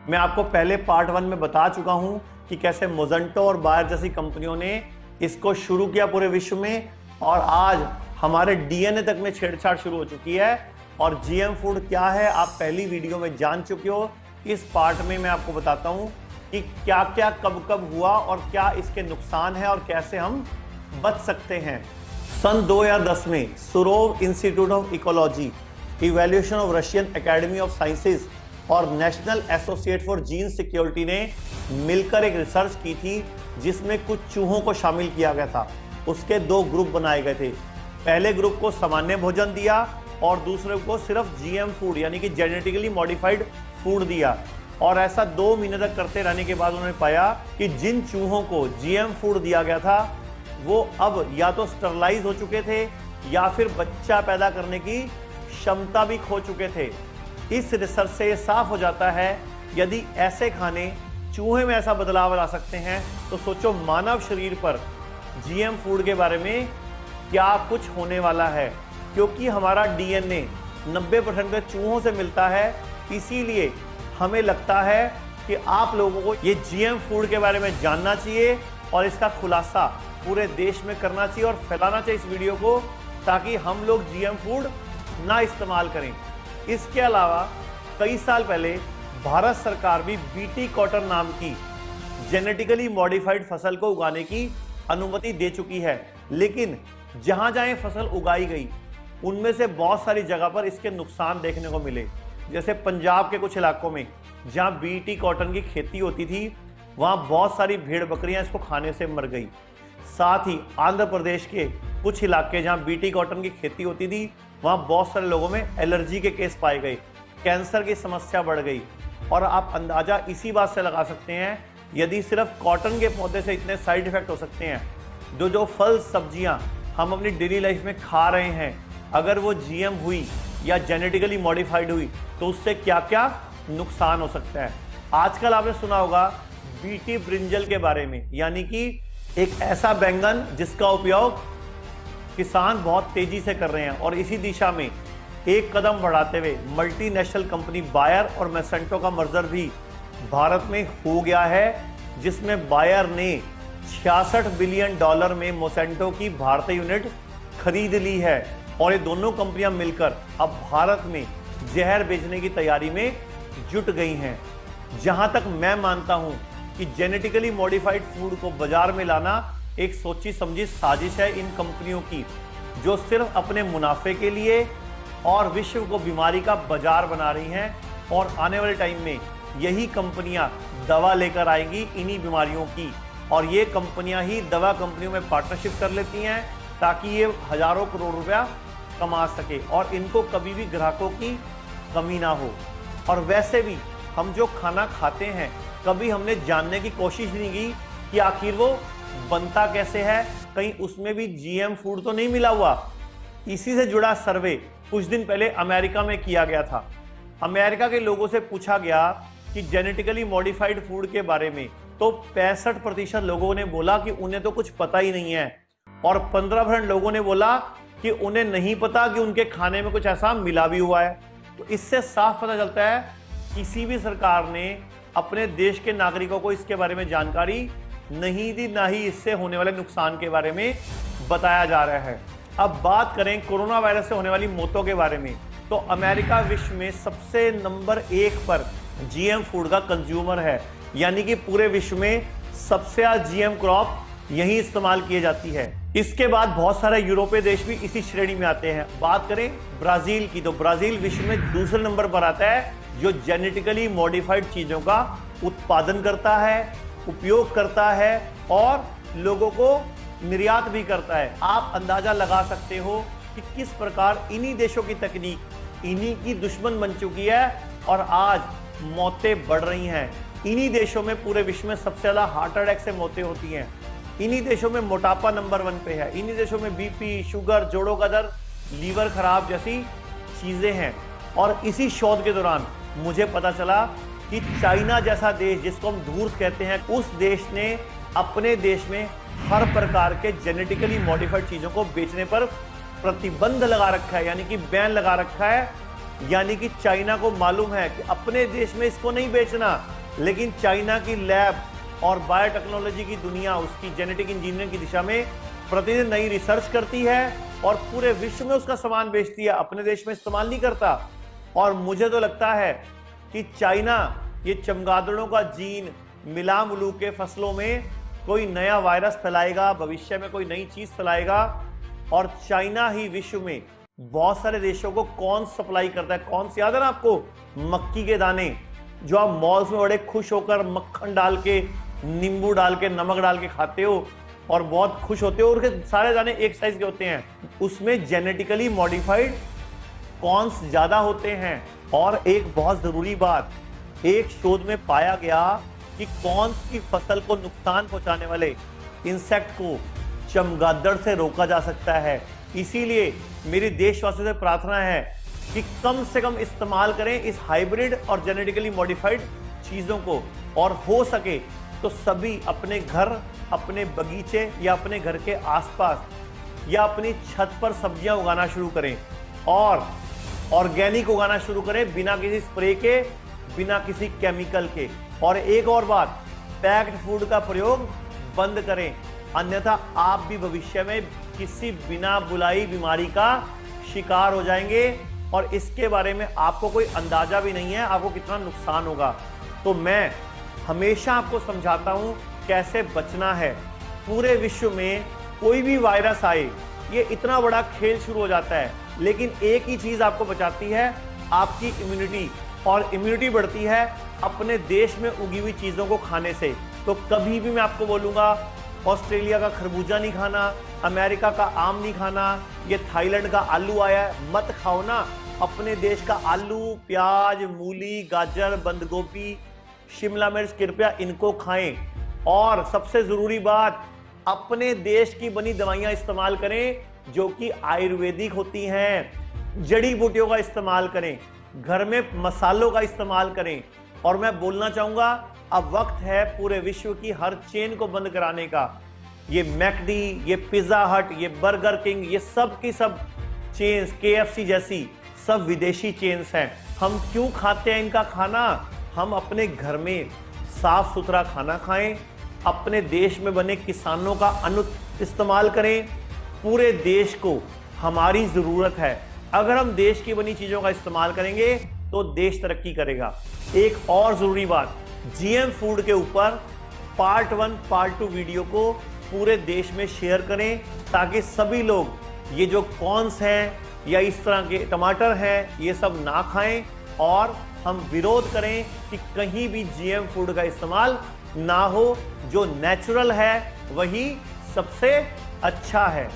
मैं आपको पहले पार्ट 1 में बता चुका हूं कि कैसे मोजेंटो और बायर जैसी कंपनियों ने इसको शुरू किया पूरे विश्व में, और आज हमारे डीएनए तक में छेड़छाड़ शुरू हो चुकी है। और जीएम फूड क्या है आप पहली वीडियो में जान चुके हो। इस पार्ट में मैं आपको बताता हूं कि क्या क्या कब कब हुआ और क्या इसके नुकसान है और कैसे हम बच सकते हैं। सन 2010 में Surov institute of ecology, evaluation of Russian academy of sciences और national associate for gene security ने मिलकर एक रिसर्च की थी जिसमें कुछ चूहों को शामिल किया गया था। उसके 2 ग्रुप बनाए गए थे। पहले ग्रुप को सामान्य भोजन दिया और दूसरे को सिर्फ जीएम फूड यानी कि जेनेटिकली मॉडिफाइड फूड दिया। और ऐसा 2 महीने तक करते रहने के बाद उन्होंने पाया कि जिन चूहों को जीएम फूड दिया गया था वो अब या तो स्टरलाइज हो चुके थे या फिर बच्चा पैदा करने की क्षमता भी खो चुके थे। इस रिसर्च से ये साफ हो जाता है यदि ऐसे खाने चूहे में ऐसा बदलाव ला सकते हैं तो सोचो मानव शरीर पर जीएम फूड के बारे में क्या कुछ होने वाला है। क्योंकि हमारा डीएनए 90% चूहों से मिलता है, इसीलिए हमें लगता है कि आप लोगों को ये जीएम फूड के बारे में जानना चाहिए और इसका खुलासा पूरे देश में करना चाहिए और फैलाना चाहिए इस वीडियो को, ताकि हम लोग जीएम फूड ना इस्तेमाल करें। इसके अलावा कई साल पहले भारत सरकार भी बीटी कॉटन नाम की जेनेटिकली मॉडिफाइड फसल को उगाने की अनुमति दे चुकी है, लेकिन जहां जहां फसल उगाई गई उनमें से बहुत सारी जगह पर इसके नुकसान देखने को मिले। जैसे पंजाब के कुछ इलाकों में जहां बीटी कॉटन की खेती होती थी वहां बहुत सारी भेड़ बकरियां इसको खाने से मर गई। साथ ही आंध्र प्रदेश के कुछ इलाके जहां बीटी कॉटन की खेती होती थी वहां बहुत सारे लोगों में एलर्जी के केस पाए गए, कैंसर की समस्या बढ़ गई। और आप अंदाजा इसी बात से लगा सकते हैं, यदि सिर्फ कॉटन के पौधे से इतने साइड इफेक्ट हो सकते हैं, जो फल सब्जियां हम अपनी डेली लाइफ में खा रहे हैं अगर वो जीएम हुई या जेनेटिकली मॉडिफाइड हुई तो उससे क्या क्या नुकसान हो सकता है। आजकल आपने सुना होगा बीटी ब्रिंजल के बारे में, यानी कि एक ऐसा बैंगन जिसका उपयोग किसान बहुत तेजी से कर रहे हैं। और इसी दिशा में एक कदम बढ़ाते हुए मल्टीनेशनल कंपनी बायर और मोसेंटो का मर्जर भी भारत में हो गया है, जिसमें बायर ने $66 बिलियन में मोसेंटो की भारतीय यूनिट खरीद ली है। और ये दोनों कंपनियां मिलकर अब भारत में जहर बेचने की तैयारी में जुट गई हैं। जहां तक मैं मानता हूं कि जेनेटिकली मॉडिफाइड फूड को बाजार में लाना एक सोची समझी साजिश है इन कंपनियों की, जो सिर्फ अपने मुनाफे के लिए और विश्व को बीमारी का बाजार बना रही हैं। और आने वाले टाइम में यही कंपनियां दवा लेकर आएंगी इन्हीं बीमारियों की, और ये कंपनियां ही दवा कंपनियों में पार्टनरशिप कर लेती हैं ताकि ये हजारों करोड़ रुपया कमा सके और इनको कभी भी ग्राहकों की कमी ना हो। और वैसे भी हम जो खाना खाते हैं कभी हमने जानने की कोशिश नहीं की कि आखिर वो बनता कैसे है, कहीं उसमें भी जीएम फूड तो नहीं मिला हुआ। इसी से जुड़ा सर्वे कुछ दिन पहले अमेरिका में किया गया था। अमेरिका के लोगों से पूछा गया कि जेनेटिकली मॉडिफाइड फूड के बारे में, तो 65% लोगों ने बोला कि उन्हें तो कुछ पता ही नहीं है, और 15% लोगों ने बोला कि उन्हें नहीं पता कि उनके खाने में कुछ ऐसा मिला भी हुआ है। तो इससे साफ पता चलता है किसी भी सरकार ने अपने देश के नागरिकों को इसके बारे में जानकारी नहीं दी, ना ही इससे होने वाले नुकसान के बारे में बताया जा रहा है। अब बात करें कोरोना वायरस से होने वाली मौतों के बारे में, तो अमेरिका विश्व में सबसे नंबर 1 पर जीएम फूड का कंज्यूमर है, यानी कि पूरे विश्व में सबसे ज्यादा जीएम क्रॉप यही इस्तेमाल की जाती है। इसके बाद बहुत सारे यूरोपीय देश भी इसी श्रेणी में आते हैं। बात करें ब्राजील की, तो ब्राजील विश्व में दूसरे नंबर पर आता है, जो जेनेटिकली मॉडिफाइड चीजों का उत्पादन करता है, उपयोग करता है और लोगों को निर्यात भी करता है। आप अंदाजा लगा सकते हो कि किस प्रकार इन्हीं देशों की तकनीक इन्हीं की दुश्मन बन चुकी है और आज मौतें बढ़ रही हैं। इन्हीं देशों में पूरे विश्व में सबसे ज्यादा हार्ट अटैक से मौतें होती हैं। इन्हीं देशों में मोटापा नंबर 1 पे है। इन्हीं देशों में बीपी, शुगर, जोड़ों का दर्द, लीवर खराब जैसी चीजें हैं। और इसी शोध के दौरान मुझे पता चला कि चाइना जैसा देश, जिसको हम धूर्त कहते हैं, उस देश ने अपने देश में हर प्रकार के जेनेटिकली मॉडिफाइड चीजों को बेचने पर प्रतिबंध लगा रखा है, यानी कि बैन लगा रखा है। यानी कि चाइना को मालूम है कि अपने देश में इसको नहीं बेचना, लेकिन चाइना की लैब और बायोटेक्नोलॉजी की दुनिया उसकी जेनेटिक इंजीनियरिंग की दिशा में प्रतिदिन नई रिसर्च करती है और पूरे विश्व में उसका सामान बेचती है, अपने देश में इस्तेमाल नहीं करता। और मुझे तो लगता है कि चाइना ये चमगादड़ों का जीन मिला मिलू के फसलों में कोई नया वायरस फैलाएगा, भविष्य में कोई नई चीज फैलाएगा। और चाइना ही विश्व में बहुत सारे देशों को कॉर्न सप्लाई करता है। कॉर्न याद है ना आपको, मक्की के दाने जो आप मॉल्स में बड़े खुश होकर मक्खन डाल के, नींबू डाल के, नमक डाल के खाते हो और बहुत खुश होते हो, और उसके सारे दाने एक साइज के होते हैं। उसमें जेनेटिकली मॉडिफाइड कॉर्न्स ज्यादा होते हैं। और एक बहुत जरूरी बात, एक शोध में पाया गया कि कॉर्न्स की फसल को नुकसान पहुंचाने वाले इंसेक्ट को चमगादड़ से रोका जा सकता है। इसीलिए मेरी देशवासियों से प्रार्थना है कि कम से कम इस्तेमाल करें इस हाइब्रिड और जेनेटिकली मॉडिफाइड चीजों को, और हो सके तो सभी अपने घर, अपने बगीचे या अपने घर के आसपास या अपनी छत पर सब्जियां उगाना शुरू करें और ऑर्गेनिक उगाना शुरू करें, बिना किसी स्प्रे के, बिना किसी केमिकल के। और एक और बात, पैक्ड फूड का प्रयोग बंद करें, अन्यथा आप भी भविष्य में किसी बिना बुलाई बीमारी का शिकार हो जाएंगे और इसके बारे में आपको कोई अंदाजा भी नहीं है आपको कितना नुकसान होगा। तो मैं हमेशा आपको समझाता हूं कैसे बचना है। पूरे विश्व में कोई भी वायरस आए, ये इतना बड़ा खेल शुरू हो जाता है, लेकिन एक ही चीज आपको बचाती है, आपकी इम्यूनिटी। और इम्यूनिटी बढ़ती है अपने देश में उगी हुई चीजों को खाने से। तो कभी भी मैं आपको बोलूंगा, ऑस्ट्रेलिया का खरबूजा नहीं खाना, अमेरिका का आम नहीं खाना, ये थाईलैंड का आलू आया है मत खाओ ना। अपने देश का आलू, प्याज, मूली, गाजर, बंद गोभी, शिमला मिर्च, कृपया इनको खाएं। और सबसे जरूरी बात, अपने देश की बनी दवाइयां इस्तेमाल करें जो कि आयुर्वेदिक होती हैं। जड़ी बूटियों का इस्तेमाल करें, घर में मसालों का इस्तेमाल करें। और मैं बोलना चाहूंगा, अब वक्त है पूरे विश्व की हर चेन को बंद कराने का। ये मैकडी, ये पिज्जा हट, ये बर्गर किंग, ये सब की सब चेन्स, KFC जैसी सब विदेशी चेन्स हैं। हम क्यों खाते हैं इनका खाना? हम अपने घर में साफ सुथरा खाना खाएं, अपने देश में बने किसानों का अन्न इस्तेमाल करें। पूरे देश को हमारी जरूरत है। अगर हम देश की बनी चीजों का इस्तेमाल करेंगे तो देश तरक्की करेगा। एक और जरूरी बात, GM फूड के ऊपर पार्ट 1 पार्ट 2 वीडियो को पूरे देश में शेयर करें, ताकि सभी लोग ये जो कॉर्न्स हैं या इस तरह के टमाटर हैं ये सब ना खाएं और हम विरोध करें कि कहीं भी GM फूड का इस्तेमाल ना हो। जो नेचुरल है वही सबसे अच्छा है।